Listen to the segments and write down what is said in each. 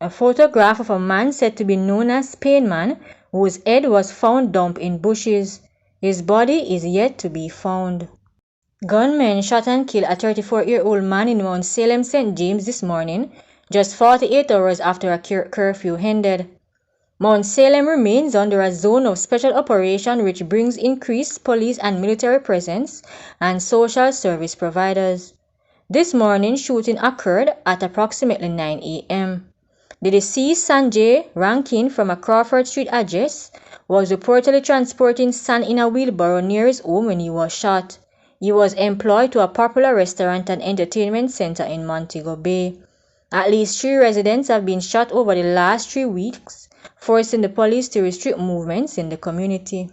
A photograph of a man said to be known as Painman, whose head was found dumped in bushes. His body is yet to be found. Gunmen shot and killed a 34-year-old man in Mount Salem, St. James this morning, just 48 hours after a curfew ended. Mount Salem remains under a zone of special operation which brings increased police and military presence and social service providers. This morning, shooting occurred at approximately 9 a.m. The deceased Sanjay Rankin from a Crawford Street address was reportedly transporting sand in a wheelbarrow near his home when he was shot. He was employed to a popular restaurant and entertainment center in Montego Bay. At least 3 residents have been shot over the last 3 weeks, forcing the police to restrict movements in the community.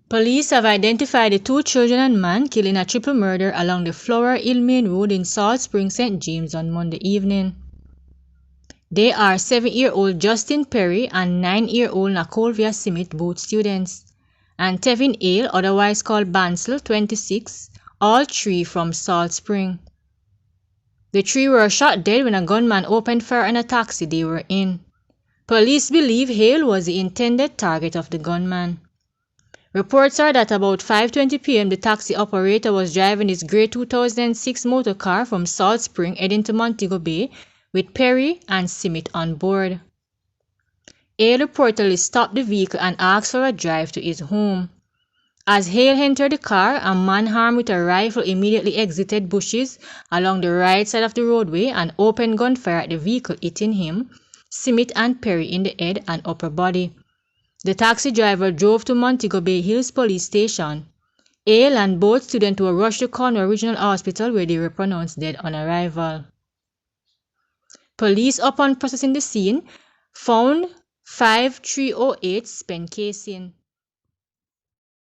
Police have identified the 2 children and man killed in a triple murder along the Flower Hill Main Road in Salt Spring, St. James on Monday evening. They are 7-year-old Justin Perry and 9-year-old Nakolvia Simit, both students, and Tevin Hale, otherwise called Bansel, 26, all 3 from Salt Spring. The 3 were shot dead when a gunman opened fire on a taxi they were in. Police believe Hale was the intended target of the gunman. Reports are that about 5:20 p.m. the taxi operator was driving his grey 2006 motor car from Salt Spring heading to Montego Bay with Perry and Simit on board. Hale reportedly stopped the vehicle and asked for a drive to his home. As Hale entered the car, a man armed with a rifle immediately exited bushes along the right side of the roadway and opened gunfire at the vehicle, hitting him, Simit and Perry in the head and upper body. The taxi driver drove to Montego Bay Hills Police Station. Hale and both students were rushed to Cornwall Regional Hospital where they were pronounced dead on arrival. Police, upon processing the scene, found 5.308 spent casing.